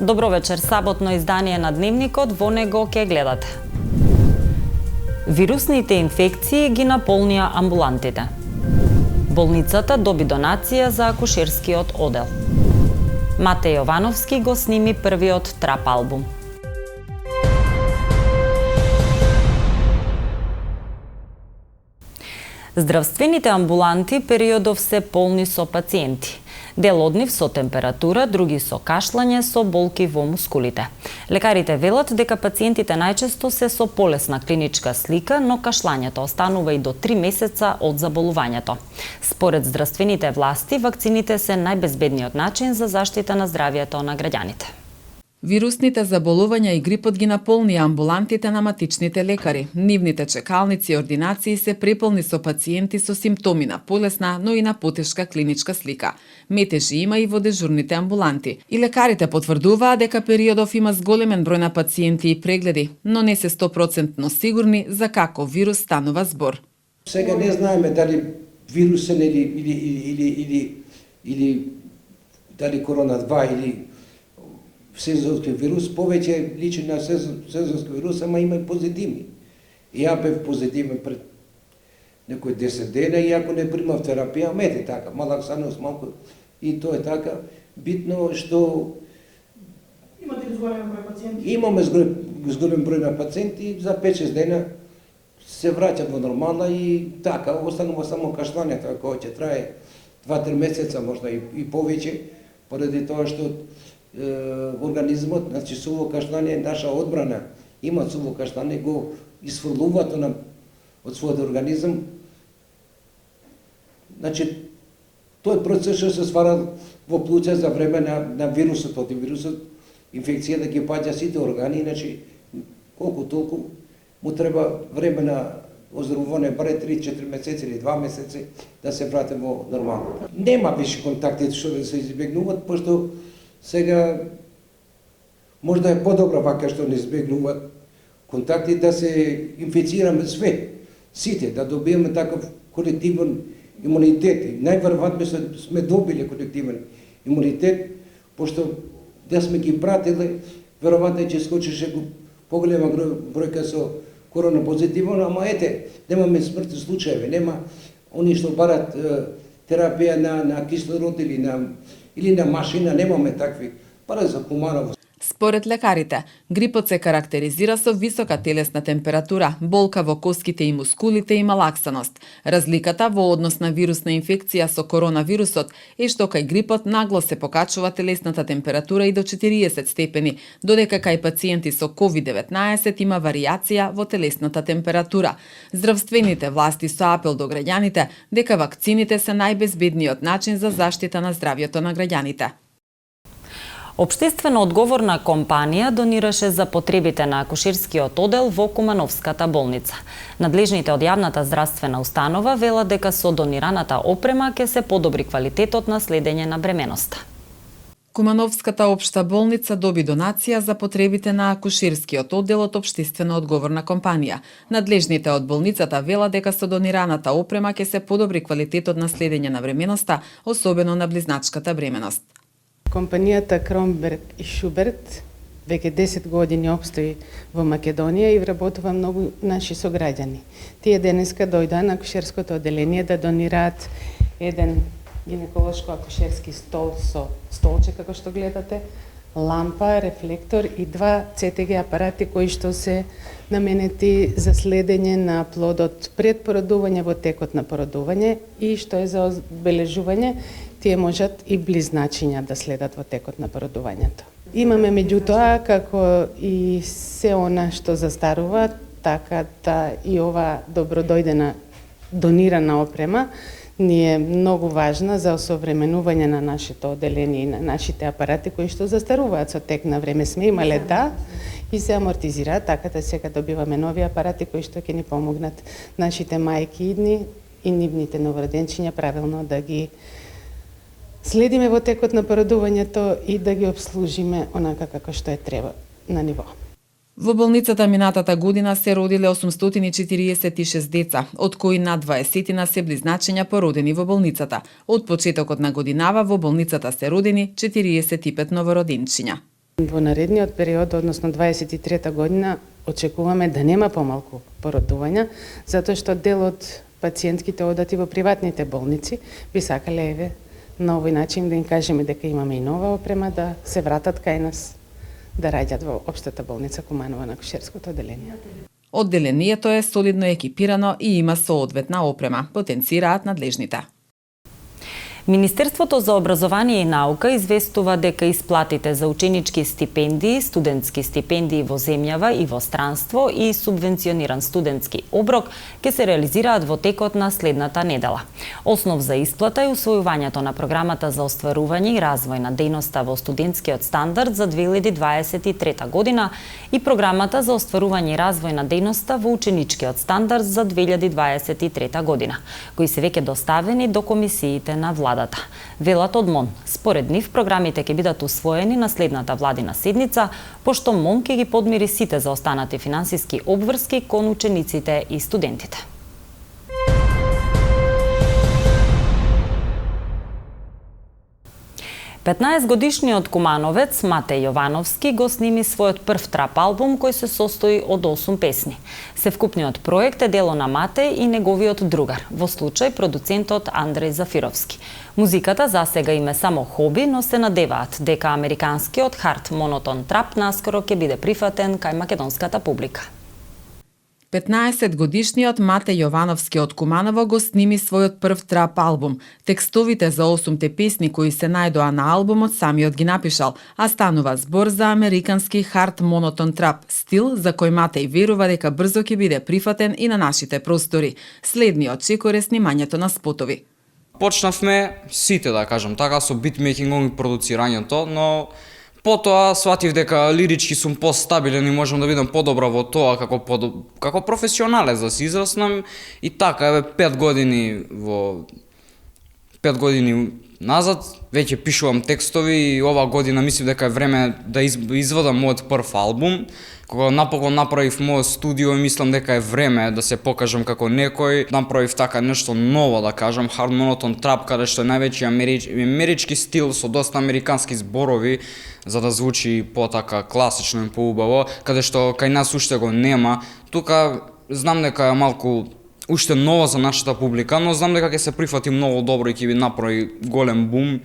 Добро вечер, саботно издание на Дневникот, во него ќе гледате. Вирусните инфекции ги наполнија амбулантите. Болницата доби донација за акушерскиот одел. Матеј Јовановски го сними првиот трап албум. Здравствените амбуланти периодов се полни со пациенти. Дел од нив со температура, други со кашлање, со болки во мускулите. Лекарите велат дека пациентите најчесто се со полесна клиничка слика, но кашлањето останува и до 3 месеца од заболувањето. Според здравствените власти, вакцините се најбезбедниот начин за заштита на здравјето на граѓаните. Вирусните заболувања и грипот ги наполнија амбулантите на матичните лекари. Нивните чекалници и ординации се преполни со пациенти со симптоми на полесна, но и на потешка клиничка слика. Метежи има и во дежурните амбуланти. И лекарите потврдуваат дека периодов има зголемен број на пациенти и прегледи, но не се 100% сигурни за каков вирус станува збор. Сега не знаеме дали вирусен или дали корона 2 или сезонски вирус, повеќе личи на сезонски вирус, ама има и позитивни. И ја бев позитивен пред некој 10 дена, иако не примав терапија, ете така, малак санос малку, и тоа е така. Битно што имате ли зголемен број пациенти? Имаме зголемен број на пациенти, за 5-6 дена се враќат во нормална и така, останува само кашлањето, кој ќе трае 2-3 месеца, можда и повеќе, поради тоа што организмот, значи суво кашлање, наша одбрана има суво кашлање, го исфрлува од својот организам. Значи, тој процес што се ствара во плуќа за време на вирусот, од вирусот, инфекцијата ги паѓа сите органи, значи, колку толку му треба време на оздравување, баре 3-4 месеци или 2 месеци, да се врати во нормално. Нема више контакти што да се избегнуваат, пошто сега можда е подобро вака што не избегнуваат контакти, да се инфицираме сите, да добиеме таков колективен имунитет. Најверојатно сме добили колективен имунитет, пошто да сме ги пратили, веројатно ќе скочеше поголема бројка со корона позитивно, ама ете, немаме смртни случаи, нема они што барат терапија на кислород или на машина, немаме такви, пара за хумановост. Според лекарите, грипот се карактеризира со висока телесна температура, болка во коските и мускулите и малаксаност. Разликата во однос на вирусна инфекција со коронавирусот е што кај грипот нагло се покачува телесната температура и до 40 степени, додека кај пациенти со COVID-19 има варијација во телесната температура. Здравствените власти со апел до граѓаните дека вакцините се најбезбедниот начин за заштита на здравјето на граѓаните. Општествено одговорна компанија донираше за потребите на акушерскиот одел во Кумановската болница. Надлежните од јавната здравствена установа велат дека со донираната опрема ќе се подобри квалитетот на следење на бременоста. Кумановската општа болница доби донација за потребите на акушерскиот оддел од општествено одговорна компанија. Надлежните од болницата велат дека со донираната опрема ќе се подобри квалитетот на следење на бременоста, особено на близначката бременост. Компанијата Кромберг и Шуберт веќе 10 години обстои во Македонија и вработува многу наши сограѓани. Тие денеска дојдоа на акушерското оделение да донираат еден гинеколошко-акушерски стол со столче, како што гледате, лампа, рефлектор и 2 ЦТГ апарати кои што се наменети за следење на плодот пред породување, во текот на породување и што е за одбележување, тие можат и близначиња да следат во текот на породувањето. Имаме меѓутоа, како и се она што застарува, така да и ова добродојдена донирана опрема ни е многу важна за осовременување на нашето оделение и на нашите апарати кои што застаруваат со тек на време. Сме имале и се амортизираат, така да сега добиваме нови апарати кои што ќе ни помогнат нашите мајки и нивните новороденчиња правилно да ги следиме во текот на породувањето и да ги обслужиме онака како што е треба на ниво. Во болницата минатата година се родиле 846 деца, од кои над 20 се близначиња породени во болницата. Од почетокот на годинава во болницата се родени 45 новороденчиња. Во наредниот период, односно 23-та година, очекуваме да нема помалку породувања, затоа што дел од пациентките одат и во приватните болници, би сакале еве на овој начин да им кажеме дека имаме и нова опрема да се вратат кај нас, да раѓат во општата болница Куманова на акушерското одделение. Одделението е солидно екипирано и има соодветна опрема, потенцираат надлежните. Министерството за образование и наука известува дека исплатите за ученички стипендии, студентски стипендии во земјава и во странство и субвенциониран студентски оброк ќе се реализираат во текот на следната недела. Основ за исплата е усвојувањето на програмата за остварување и развој на дејноста во студентскиот стандард за 2023 година и програмата за остварување и развој на дејноста во ученичкиот стандард за 2023 година, кои се веќе доставени до комисиите на владата. Велат од МОН. Според нив, програмите ќе бидат усвоени на следната владина седница, пошто МОН ќе ги подмири сите заостанати финансиски обврски кон учениците и студентите. Петнаесетгодишниот кумановец Матеј Јовановски го сними својот прв трап албум кој се состои од 8 песни. Севкупниот проект е дело на Матеј и неговиот другар, во случај продуцентот Андреј Зафировски. Музиката засега им е само хоби, но се надеваат дека американскиот хард монотон трап наскоро ќе биде прифатен кај македонската публика. 15-годишниот Матеј Јовановски од Куманово го сними својот прв трап албум. Текстовите за 8-те песни кои се најдоа на албумот самиот ги напишал, а станува збор за американски хард монотон трап, стил за кој Матеј верува дека брзо ќе биде прифатен и на нашите простори. Следниот чекор е снимањето на спотови. Почнавме сите, да кажам така, со битмейкингом и продуцирањето, но потоа сватив дека лирички сум постабилен и можам да бидам подобра во тоа како професионалец да се израснам и така еве 5 години назад веќе пишувам текстови и ова година мислам дека е време да извадам мојот прв албум. Кога напокон направив мојот студио, мислам дека е време да се покажам како некој. Направив така нешто ново, да кажам, hard monotone trap, каде што е највеќе амерички стил со доста американски зборови, за да звучи потака класично и поубаво, каде што кај нас уште го нема. Тука знам дека е малку уште ново за нашата публика, но знам дека ќе се прифати многу добро и ќе би направи голем бум.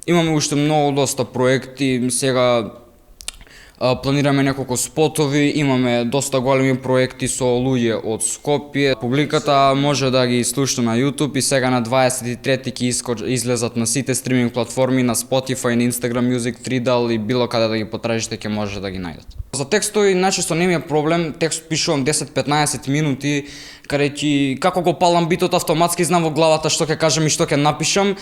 Имаме уште многу доста проекти, сега планираме неколку спотови, имаме доста големи проекти со луѓе од Скопје. Публиката може да ги слуша на YouTube и сега на 23-ти ќе излезат на сите стриминг платформи, на Spotify, на Instagram Music, Tidal и било каде да ги потражите ќе може да ги најдат. За текстови начесто не ми е проблем, текст пишувам 10-15 минути, каде ќе како го палам битот автоматски знам во главата што ќе кажам и што ќе напишам.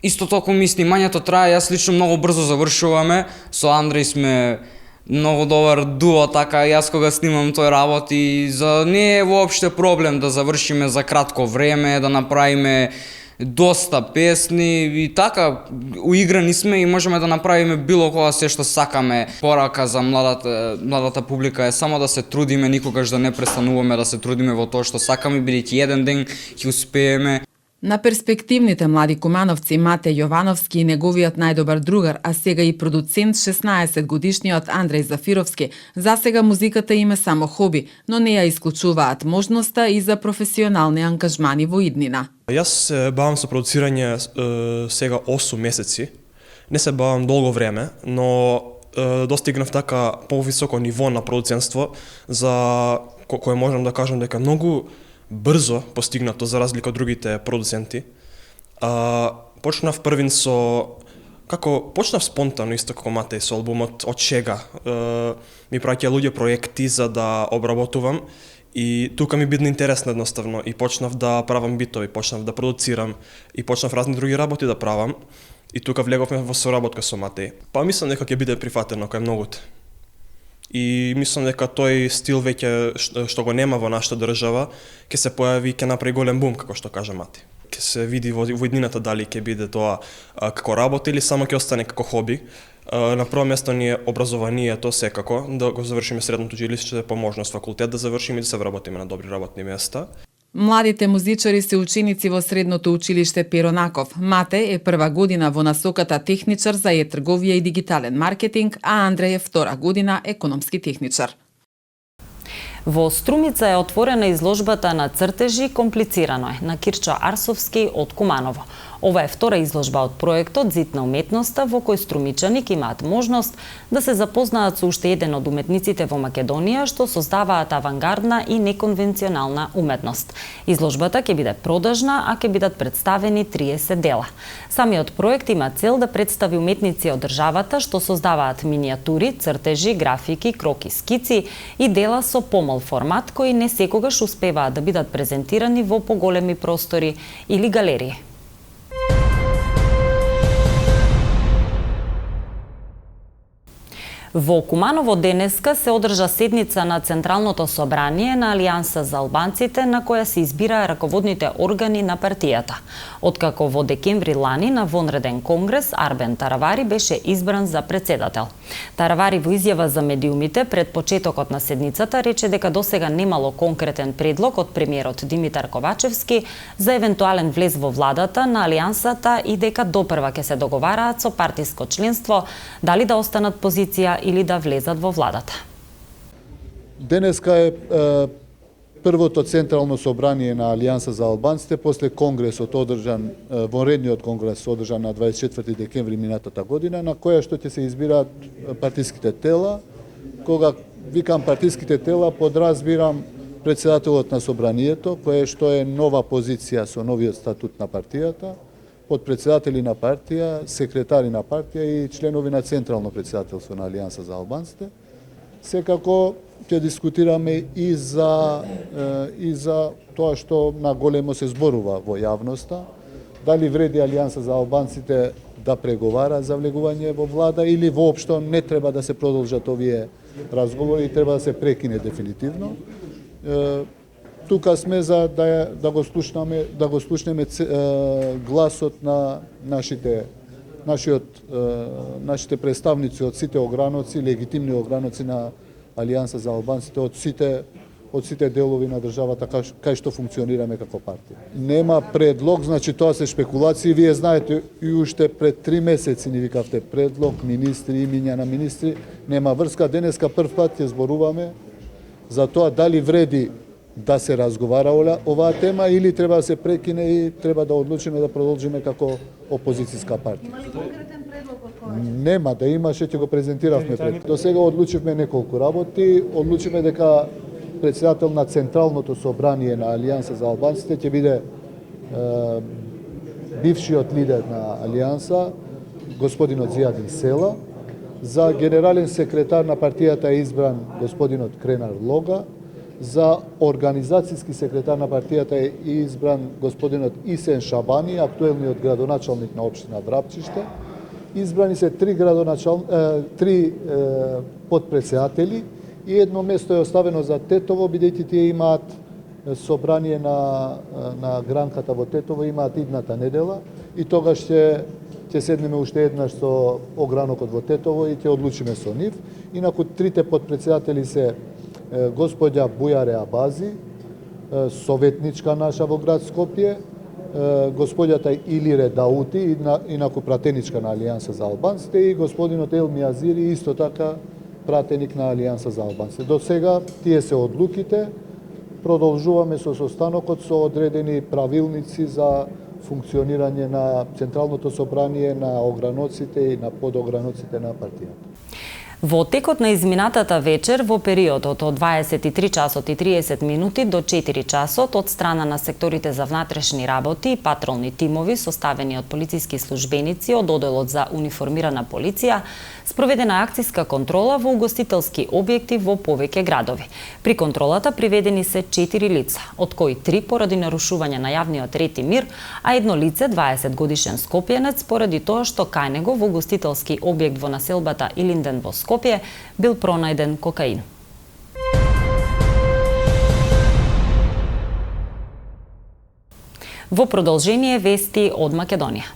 Исто толку ми снимањето трае, јас лично многу брзо завршуваме, со Андреј сме многу добар дуо, така јас кога снимам тој работи, за не е воопште проблем да завршиме за кратко време, да направиме доста песни и така уиграни сме и можеме да направиме било кога се што сакаме. Порака за младата публика е само да се трудиме, никогаш да не престануваме да се трудиме во тоа што сакаме, бидејќи еден ден ќе успееме. На перспективните млади кумановци Матеј Јовановски и неговиот најдобар другар, а сега и продуцент 16-годишниот Андреј Зафировски, засега музиката им е само хоби, но не ја исклучуваат можноста и за професионални ангажмани во иднина. Јас се бавам со продуцирање сега 8 месеци. Не се бавам долго време, но достигнав така повисоко ниво на продуцентство за кое можам да кажам дека многу брзо постигнато за разлика од другите продуценти. Почнав првин почнав спонтано исто како Матеј со албумот од шега. Ми праќа луѓе проекти за да обработувам и тука ми бидна интересно едноставно и почнав да правам битови, почнав да продуцирам и почнав разни други работи да правам и тука влеговме во соработка со Матеј. Па мислам дека ќе биде прифатено кај многуте. И мислам дека тој стил веќе што го нема во нашата држава, ќе се појави и ќе направи голем бум, како што кажа Матеј. Ќе се види во иднината дали ќе биде тоа како работа или само ќе остане како хоби. На прво место ни е образованието секако, да го завршиме средното училиште, по можност факултет да завршиме и да се вработиме на добри работни места. Младите музичари се ученици во средното училиште Пиронаков. Мате е прва година во насоката техничар за е-трговија и дигитален маркетинг, а Андреј е втора година економски техничар. Во Струмица е отворена изложбата на цртежи "Комплицирано е" на Кирчо Арсовски од Куманово. Ова е втора изложба од проектот Зид на уметноста, во кој струмичани имаат можност да се запознаат со уште еден од уметниците во Македонија што создаваат авангардна и неконвенционална уметност. Изложбата ќе биде продажна, а ќе бидат представени 30 дела. Самиот проект има цел да представи уметници од државата што создаваат минијатури, цртежи, графики, кроки, скици и дела со помал формат кои не секогаш успеваат да бидат презентирани во поголеми простори или галерии. Во Куманово денеска се одржа седница на Централното собрание на Алијанса за албанците, на која се избираа раководните органи на партијата. Откако во декември лани на вонреден конгрес Арбен Таравари беше избран за председател. Таравари во изјава за медиумите пред почетокот на седницата рече дека досега немало конкретен предлог од премиерот Димитар Ковачевски за евентуален влез во владата на Алијансата и дека допрва ќе се договараат со партиско членство дали да останат позиција или да влезат во владата. Денеска е првото централно собрание на Алијанса за албанците после конгресот одржан, вонредниот конгрес одржан на 24 декември минатата година, на која што ќе се избираат партиските тела. Кога викам партиските тела, подразбирам председателот на собранието, кое што е нова позиција со новиот статут на партијата, подпредседатели на партија, секретари на партија и членови на Централно председателство на Алијанса за албанците. Секако ќе дискутираме и за тоа што на големо се зборува во јавноста, дали вреди Алијанса за албанците да преговара за влегување во влада или воопшто не треба да се продолжат овие разговори и треба да се прекине дефинитивно. Тука сме за да го слушнеме гласот на нашите представници од сите ограноци, легитимни ограноци на Алијанса за албанците од сите делови на државата кај што функционираме како партија. Нема предлог, значи тоа се шпекулации. Вие знаете и уште пред 3 месеци ни викавте предлог, министри, имиња на министри. Нема врска. Денеска прв пат ќе зборуваме за тоа дали вреди да се разговара оваа тема или треба да се прекине и треба да одлучиме да продолжиме како опозицијска партија. Има ли конкретен предлог од кој? Нема, да имаше ќе го презентиравме пред. До сега одлучивме неколку работи, одлучивме дека председател на Централното собрание на Алијанса за албанците ќе биде бившиот лидер на Алијанса, господинот Зијадин Села. За генерален секретар на партијата е избран господинот Кренар Лога. За организацијски секретар на партијата е избран господинот Исен Шабани, актуелниот градоначалник на општина Врапчиште. Избрани се 3 подпредседатели и едно место е оставено за Тетово, бидејќи тие имаат собрание на гранката во Тетово, имаат идната недела и тогаш ќе седнеме уште еднаш со огранокот во Тетово и ќе одлучиме со нив. Инаку трите подпредседатели се господја Бујаре Абази, советничка наша во град Скопје, господјата Илире Даути, инаку пратеничка на Алијанса за албанците, и господинот Елми Азири, исто така пратеник на Алијанса за албанците. До сега тие се одлуките, продолжуваме со состанокот со одредени правилници за функционирање на Централното собрание, на ограноците и на подограноците на партијата. Во текот на изминатата вечер, во периодот од 23 часот и 30 минути до 4 часот, од страна на секторите за внатрешни работи и патролни тимови составени од полициски службеници од Оделот за униформирана полиција, спроведена акцијска контрола во угостителски објекти во повеќе градови. При контролата приведени се 4 лица, од кои 3 поради нарушување на јавниот ред и мир, а едно лице, 20 годишен скопјанец, поради тоа што кај него во угостителски објект во населбата Илинден во Скопје бил пронајден кокаин. Во продолжение вести од Македонија.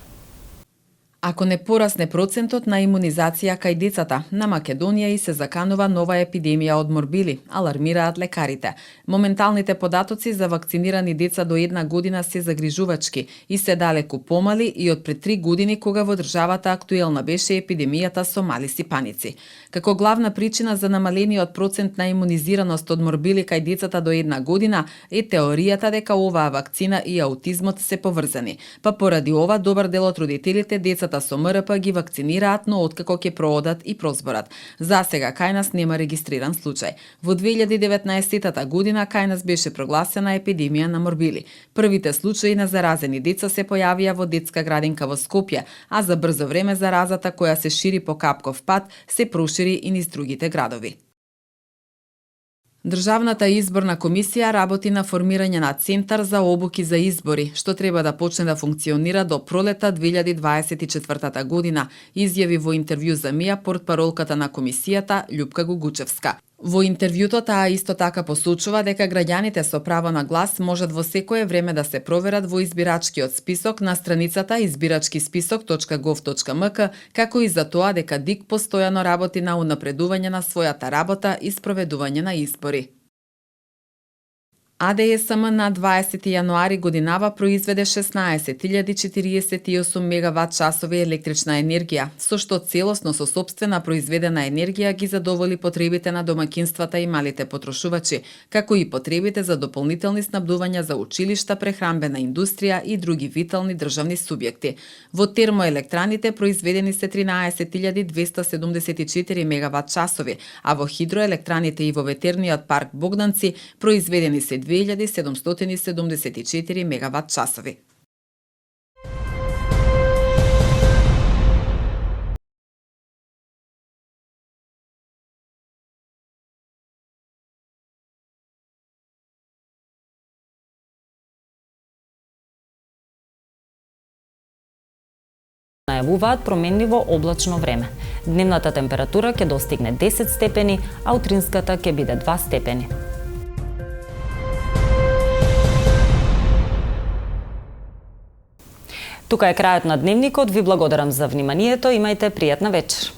ако не порасне процентот на имунизација кај децата. На Македонија и се заканува нова епидемија од морбили, алармираат лекарите. Моменталните податоци за вакцинирани деца до 1 година се загрижувачки и се далеку помали и од пред 3 години кога во државата актуелна беше епидемијата со мали сипаници. Како главна причина за намалениот процент на имунизираност од морбили кај децата до 1 година е теоријата дека оваа вакцина и аутизмот се поврзани. Па поради ова добар дел од родителите децата со МРП ги вакцинираат, но откако ќе проодат и прозборат. За сега кај нас нема регистриран случај. Во 2019 година кај нас беше прогласена епидемија на морбили. Првите случаи на заразени деца се појавија во детска градинка во Скопје, а за брзо време заразата која се шири по Капков пат се прошири и низ другите градови. Државната изборна комисија работи на формирање на центар за обуки за избори, што треба да почне да функционира до пролета 2024 година, изјави во интервју за МИА портпаролката на комисијата Љупка Гугучевска. Во интервјуто таа исто така посочува дека граѓаните со право на глас можат во секое време да се проверат во избирачкиот список на страницата избирачкисписок.gov.mk, како и за тоа дека ДИК постојано работи на унапредување на својата работа и спроведување на избори. АДСМ на 20 јануари годинава произведе 16.048 мегават часови електрична енергија, со што целосно со сопствена произведена енергија ги задоволи потребите на домаќинствата и малите потрошувачи, како и потребите за дополнителни снабдувања за училишта, прехранбена индустрија и други витални државни субјекти. Во термоелектраните произведени се 13.274 мегават часови, а во хидроелектраните и во ветерниот парк Богданци произведени се 2774 мегават часови. Најавуваат променливо облачно време. Дневната температура ќе достигне 10 степени, а утринската ќе биде 2 степени. Тука е крајот на дневникот. Ви благодарам за вниманието. Имајте пријатна вечер.